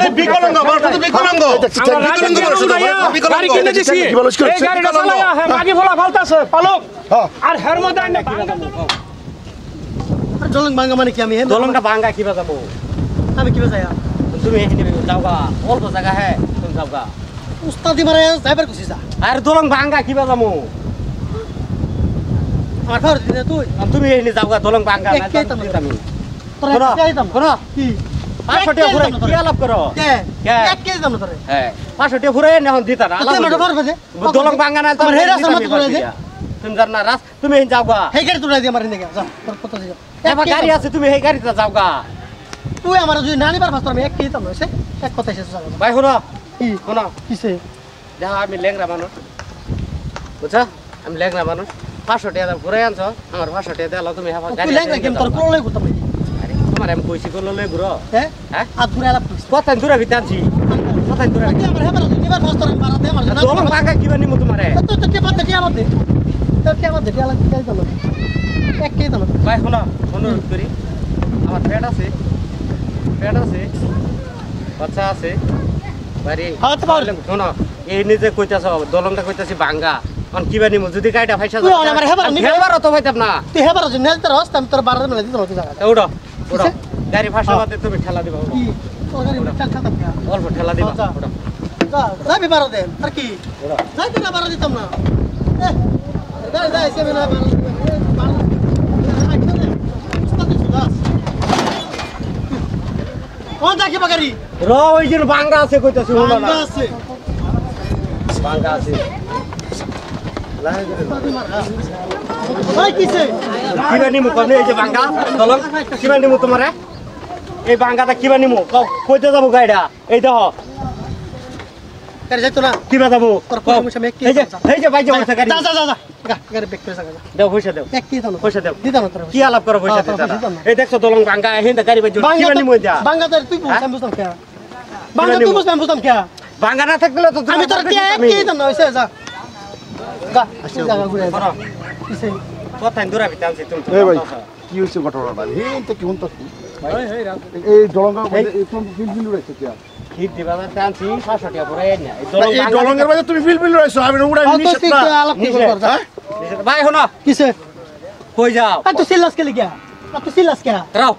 আরে বিকলাঙ্গ মানুষ তো বিকলাঙ্গ গাড়ি কিনে দিছি এই গাড়িটা চালায়া হে মাগি ফলা ফালতাছে পালক আর হের মধ্যে আইনা দলং ভাঙা মানে কি আমি দলংটা ভাঙা কিবা যাবো আমি কিবা যাই তুমি এখানে যাওগা অল্প জায়গা হে তুমি যাওগা উস্তাদি মারে ড্রাইভার কইছিস আর দলং ভাঙা কিবা যাবো আমার ঘর দিনে তুমি এখানে যাওগা দলং ভাঙা না কে তুমি তোরা যাইতাম কোন কি 500 টাকা ঘুরে কি আলাপ করো কে এক কে দাম তোরে হ্যাঁ 500 টাকা ঘুরে না হন দিতা না আলাপ করবে দলং ভাঙা না তো হে রাস্তা মত করে দে তুমি জান না রাস তুমি এখানে যাওগা হে গাড়ি তোরা দিয়ে মারি নেগা যা তোর কত যা এবার গাড়ি আছে তুমি এই গাড়িতে যাওগা তুই আমার যদি নানি বার ফাস্ট আমি এক কে দাম হইছে এক কথা শেষ যাবে ভাই শুনো কি শুনো কিসে দেখো আমি লেংরা মানুষ বুঝছো আমি লেংরা মানুষ 500 টাকা ঘুরে আনছো আমার 500 টাকা দাও তুমি হাফা গাড়ি তুই লেংরা কেন তোর কোলে গুতাম আরে তোমার আমি কইছি কোলে লই ঘুরো হ্যাঁ হ্যাঁ আত ঘুরে আলাপ কইছ কত দূরে ভিতানছি কত দূরে কি আমার হেবার নিবার ফাস্ট তোর মারা দে আমার জানা দলং ভাঙা কিবা নিমু তোমারে তো কে বাদ দে আমার দে তোর কে বাদ দে আলাপ কে দাম এক কে দাম ভাই শুনো অনুরোধ করি আমার পেট আছে বাচ্চা আছে বাড়ি হ্যাঁ তো পারলে শোনো এই নিজে কইতাছ দলংটা কইতাছি ভাঙা অন কিবা নিমু যদি গাড়িটা ফাইসা তুই আমার হেবার নিবে হেবার তো পাইতাম না তুই হেবার যদি নেল তোর রাস্তা আমি তোর 12 মিনিট দিতে হতে জায়গা উড়ো গাড়ি ফাঁসা বাদে তুমি ঠেলা দিবা কি তোর গাড়ি চাল খাতা কি অল্প ঠেলা দিবা যা যাবি 12 দে আর কি উড়ো যাইতে না 12 দিতাম না যাই যাই সে না 12 কোন দেখি বাগারি র ওই যে ভাঙা আছে কইতাছি শুনো না আছে ভাঙা আছে ভাই কিসে কিবা নিমু কোনে এই যে ভাঙা দলং কিবা নিমু তোমারে এই ভাঙাটা কিবা নিমু কইতে যাব গাড়িটা এই দেখো গাড়ি যাইতো না কিবা যাব তোর পয়সা আমি কি এই যে ভাই যাবো গাড়ি যা যা যা গাড়ি বেক করে যা দাও পয়সা দাও এক কি দাও পয়সা দাও দিতাম তোর কি আলাপ করো পয়সা দিতা এই দেখছো দলং ভাঙা হেন্দা গাড়ি বাজো কিবা নিমু যা বাঙ্গাদার তুই বুঝাম বুঝতাম কে বাঙ্গা তুই বুঝতাম বুঝতাম কে ভাঙা না থাকলে তো আমি তোর কে এক কি দাম না হইছে যা গা আসি জায়গা ঘুরে যা কিসে কথাই দূরা বিতানছি তুমি এই ভাই কি হইছে ঘটনাটা হেন তো কি হুনতা এই দলঙ্গা তুমি ফিল রইছে কি ঠিক দিবা না টানছি 500 টাকা পরে না এই দলঙ্গের মধ্যে তুমি ফিল রইছো আমি উড়াই নিছ না আলাপ কি কর যা ভাই শোনো কিসে কই যাও তুই সিলাস কে লিয়া তুই সিলাস কে রাও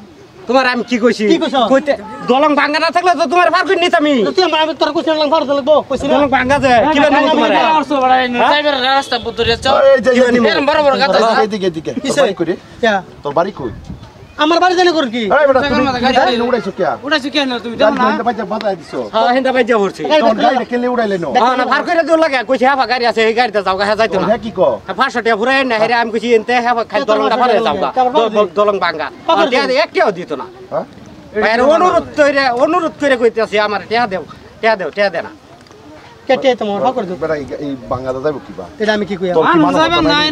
তোমার আমি কি কইছি কইতে দলং ভাঙা না থাকলে তো তোমার পার কই নিত আমি তুই আমি তোর কইছিলাম লাং ফাড় লাগবো কইছিলাম দলং ভাঙা যে কিবা নিমু তোমারে আরছো বড়াই ড্রাইভার রাস্তা বদরে চল এই যে এরম বড় বড় কথা এদিকে এদিকে কিসে করি কে তোর বাড়ি কই আমার বাড়ি জানি কর কি এই বেটা তুমি গাড়ি উড়াইছো কি উড়াইছো কেন তুমি দেখো না গাড়ি বাজা বাজাই দিছো হ্যাঁ হেন্দা ভাই যাবো হচ্ছে তোর গাড়ি কেলে উড়াইলে নো হ্যাঁ না পার কইরা দিও লাগে কইছি হ্যাঁ গাড়ি আছে এই গাড়িতে যাও গা যাইতো না হ্যাঁ কি কো 500 টাকা ফুরাই না হেরে আমি কইছি এনতে হ্যাঁ খাই দলংটা পারে যাও গা দলং ভাঙা টিয়া একটাও দিত না হ্যাঁ ভাই অনুরোধ করে কইতাছি আমার টিয়া দে না কেটে তোমার ফাকর দিও বেটা এই বাংলাদেশ যাইব কিবা এটা আমি কি কই তোর কি মানবতা নাই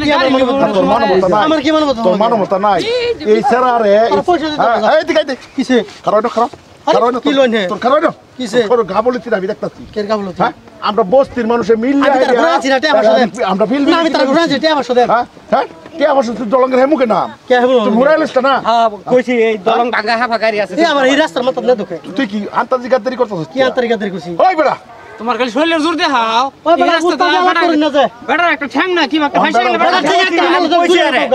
তোর মানবতা নাই আমার কি মানবো তোর মানবতা নাই এই স্যারারে এই দিকে দে কিসে খারাপ খারাপ খারাপ কি লইন হে তোর খারাপ কিসে তোর গাবলিতি আমি দেখতাছি কের কাবল তুই হ্যাঁ আমরা বস্তির মানুষে মিললে আমি তার ঘুরে আছি না টিয়া বসে আমরা ফিল না আমি তার ঘুরে আছি টিয়া বসে হ্যাঁ হ্যাঁ কে বসে তুই দলঙ্গের হেমুকে নাম কে হলো তুই মুরাইলিস না হ্যাঁ কইছি এই দলং ভাঙা হ্যাঁ গাড়ি আছে এই আমার এই রাস্তার মত না দুঃখে তুই কি আন্তাজি গাদ্দারি করতেছিস কি আন্তরিক আন্তরিক কইছি ওই বেটা তোমার খালি শরীরের জোর দেখাও ওই বড় রাস্তা আলাপ করি না যে বেটার একটা ঠ্যাং না কি একটা ফাইসা গেল বেটা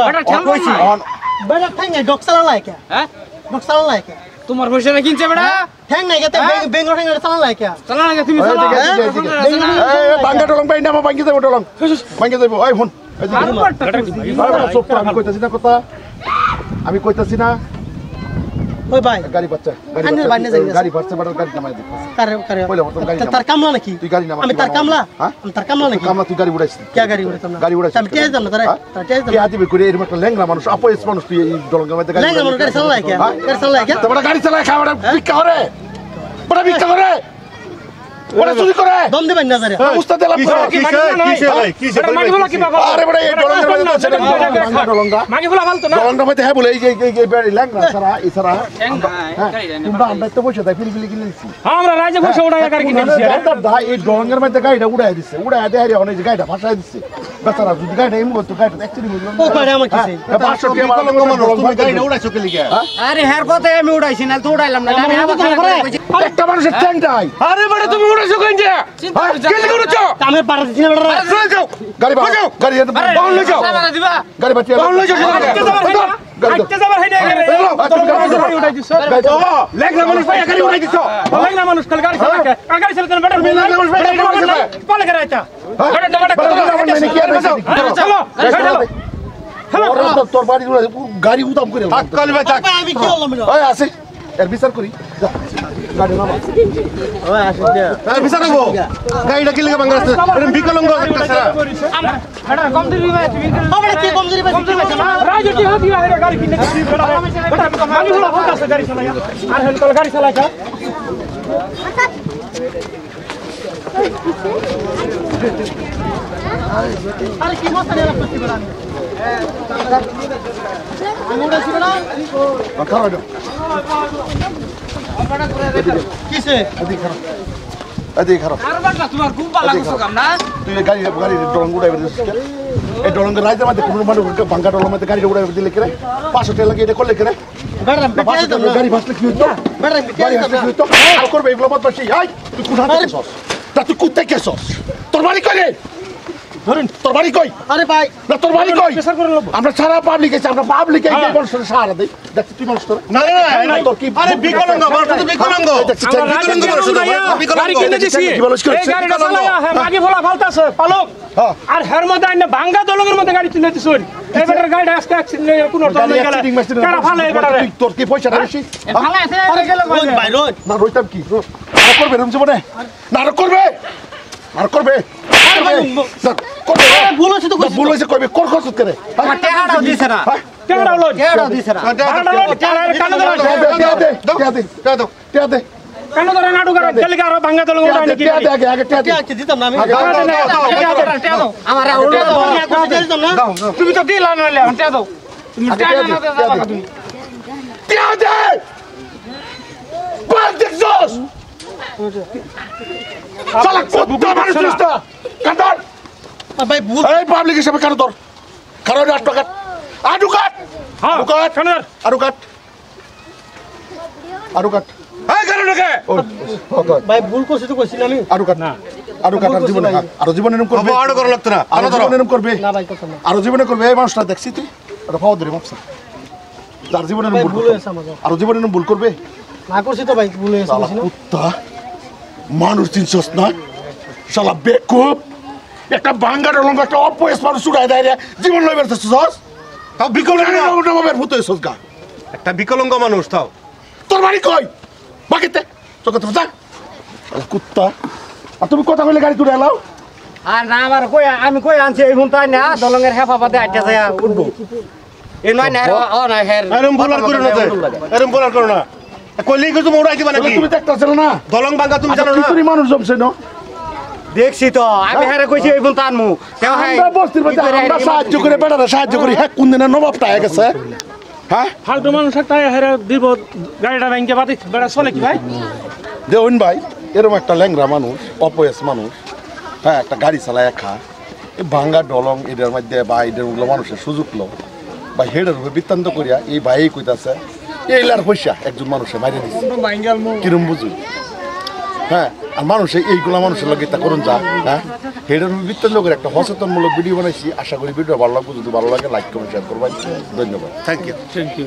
বেটা ঠ্যাং কইছি বেটা ঠাই নাই ডক্সালা লাইকা হ্যাঁ ডক্সালা লাইকা তোমার পয়সা কিনছে বেটা ঠ্যাং নাই গেতে বেঙ্গল ঠ্যাং চালা লাইকা চলা না তুমি চলা এই বাঙ্গা ডলং পাই না বাঙ্গি যাইব ডলং বাঙ্গি যাইব ওই ফোন আমি কইতাছি না কথা আমি কইতাছি না ওই ভাই গাড়ি বাচ্চা আন্নের বাইনে যাই গাড়ি বাচ্চা বাটার গাড়ি নামাই দিতে কারে কারে কইলে তোর গাড়ি তার কামলা নাকি তুই গাড়ি নামা আমি তার কামলা হ্যাঁ আমি তার কামলা নাকি কামলা তুই গাড়ি উড়াইছিস কে গাড়ি উড়াইতাম না গাড়ি উড়াইছিস আমি টেজ দাম না তারে তার টেজ দাম কে আদিবে করে এরকম একটা ল্যাংড়া মানুষ আপয়েস মানুষ তুই এই ডলঙ্গের মধ্যে গাড়ি লেঙ্গা মন গাড়ি চালা লাইকা গাড়ি চালা লাইকা তোমরা গাড়ি চালায় খাওয়া ভিক্ষা করে বড় ভিক্ষা করে ওরা চুরি করে দম দিবেন না জারে উস্তাদ এলাম মাগি বলা কি বাবা আরে বড় এই ডলঙ্গের মধ্যে আছে ভাঙ্গা ডলঙ্গা মাগি বলা ফালতো না ডলঙ্গের মধ্যে হ্যাঁ বলে এই যে এই বেড়ি ল্যাংড়া সারা ইসারা তোমরা আমরা তো বসে তাই ফিলি কিনেছি আমরা রাজে বসে ওড়াই গাড়ি কিনে দিছি এই ডলঙ্গের মধ্যে গাড়িটা উড়াই দিচ্ছে উড়াই দেয় অনেক গাড়িটা ভাসাই দিচ্ছে বেচারা যদি গাড়িটা এমন করতো গাড়িটা অ্যাকচুয়ালি বুঝলাম ও পারে আমার কিছু 500 টাকা ডলঙ্গ মানুষ তুমি গাড়িটা উড়াইছো কে লিখে আরে হের কথা আমি উড়াইছি না তো উড়াইলাম না আমি আবার একটা মানুষের চ্যাংটাই আরে বড় তুমি উড়াইছো কেন যে কে লিখে উড়াইছো আমি পারে দিছি না বড় চলে যাও গাড়ি বাজাও গাড়ি বাউল লই যাও দিবা গাড়ি বাঁচিয়ে বাউল লই যাও আইতে যাবার হেডে গাড়ি উড়াই দিছো লেগনা মানুষ ভাই গাড়ি উড়াই দিছো লেগনা মানুষ কাল গাড়ি চালাকে গাড়ি চালাতে বেটার লেগনা মানুষ ভাই গাড়ি উড়াই পালে করে আইতা চলো তোর বাড়ি গাড়ি উদাম করে আমি কি বললাম ওই আসে এর বিচার করি যা, গাড়ি নামা ওই আসে দে বিচার করবো গাড়িটা কি লেগে বাংলা এরকম বিকলঙ্গ একটা সারা এটা কম দিবি ভাই তুমি আমরা কি কম দিবি রাজটি হাতি আরে গাড়ি কিনে দিবি বেটা মাগি বলা ফালতাছে গাড়ি চালায়া আর হেন কল গাড়ি চালাইছা আরে কি মত নিয়ে রাখছিস বড় আমি উড়াইছি বড় খারাপ কিসে এদিকে খারাপ আর বাটা তোমার খুব ভালো লাগছো কাম না তুই গাড়ি ডলঙ্গ উড়াই দিচ্ছিস এই ডলঙ্গের রাইতের মধ্যে কোনো মানুষ ভাঙ্গা ডলঙ্গের মধ্যে গাড়ি উড়াই দিলে কেন 500 টাকা লাগে এটা করলে কেন বেড়াম বেড়াম গাড়ি ভাসলে কি হইতো বেড়াম গাড়ি ভাসলে কি হইতো আর করবে এগুলো মত বাসি আই তুই কোথা থেকে এসছস তা তুই কোথায় গেছস তোর বাড়ি কই রে ধরুন তোর বাড়ি কই আরে ভাই না তোর বাড়ি কই প্রেসার করে লব আমরা সারা পাবলিক আছে আমরা পাবলিক এই মানুষের সাহারা দেই দেখ তুই মানুষ তোর না তোর কি আরে বিকলঙ্গ মানুষ তো বিকলঙ্গ গাড়ি কিনে দিছি কি বলিস এই গাড়িটা চালায়া হ্যাঁ মাগি বলা ফালতাছে পালক আর হের মধ্যে আইনা ভাঙ্গা দলঙের মধ্যে গাড়ি কিনে দিছুন এই বেটার গাড়িটা আজকে অ্যাক্সিডেন্ট কোন দল নাই গেল কারা ফালে বেটারে তোর কি পয়সা বেশি ভালো আছে আরে গেল রোজ ভাই রোজ না রইতাম কি আর করবে এরকম জীবনে না আর করবে আর করবে ভুল হচ্ছে তো ভুল হয়েছে করবে কোর খরচ করে টাকাটাও দিছে না কেডা লজ টাকাটাও দিছে না কানে ধরে কানে ধরে নাটু করে গেলে আর ভাঙ্গা দলঙ উড়াই নাকি কি দিতাম না আমি আমার দিতাম না তুমি তো দিলা না লে টাকা দাও তুমি টাকা না দাও তুমি ভাই ভুল পাবলিক হিসেবে কেন তোর কারণ আডু কাট হ্যাঁ কানে ধর আরো কাট আরো কাট ভাই ভুল করছি তো কইছি না আমি আরো কাট না আরো কাট আর জীবনে আরো জীবনে এরকম করবে আরো করা লাগতো না আরো জীবনে এরকম করবে না ভাই কথা না আরো জীবনে করবে এই মানুষটা দেখছি তুই এটা পাওয়া ধরে মাপসা যার জীবনে ভাই এরকম ভুল ভুল হয়েছে আমার আরো জীবনে এরকম ভুল করবে না করছি তো ভাই ভুল হয়েছে শালা কুত্তা মানুষ চিনছস না শালা বেকুব একটা ভাঙ্গা ডলঙ্গ একটা অপয়েস মানুষ উড়াই দেয় রে জীবন লই বেরতেছস তাও বিকলঙ্গ নবমের ভূত হইছস গা একটা বিকলঙ্গ মানুষ তাও তোর বাড়ি কই বাকিতে চোখে তো যা কুত্তা আর তুমি কথা কইলে গাড়ি তুলে এলাও আর না আমার কই আমি কই আনছি এই ফোন তাই না দলঙের হেফাফাতে আইটা যায় উঠবো এই নয় না ও না হের এরম ভুল আর করো না এরম ভুল আর করো না কইলেই কি তুমি উড়াই দিবা নাকি তুমি দেখতেছ না দলং ভাঙ্গা তুমি জানো না কি মানুষ জমছে না দেখছি তো আমি হেরে কইছি এই ফোন তানমু তেও হাই আমরা বস্তির মধ্যে আমরা সাহায্য করে বেড়ারা সাহায্য করি হ্যাঁ কোন দিনের নবাবটা হয়ে গেছে হ্যাঁ ফালতু মানুষ একটা হেরে দিব গাড়িটা ব্যাংকে বাতি বেড়া চলে কি ভাই দেউন ভাই এরকম একটা ল্যাংরা মানুষ অপয়েস মানুষ হ্যাঁ একটা গাড়ি চালায় খা এই ভাঙ্গা ডলং এদের মধ্যে বা এদের মানুষের সুযোগ লো বা হেডের উপরে বৃত্তান্ত করিয়া এই ভাই কইতাছে এইলার পয়সা একজন মানুষে মাইরে দিচ্ছে কিরম বুঝুই হ্যাঁ আর মানুষে এইগুলা মানুষের লগে তা করুন যা হ্যাঁ হেডের উপরে বৃত্তান্ত করে একটা সচেতনমূলক ভিডিও বানাইছি আশা করি ভিডিও ভালো লাগবে যদি ভালো লাগে লাইক কমেন্ট শেয়ার করবেন ধন্যবাদ থ্যাংক ইউ থ্যাংক ইউ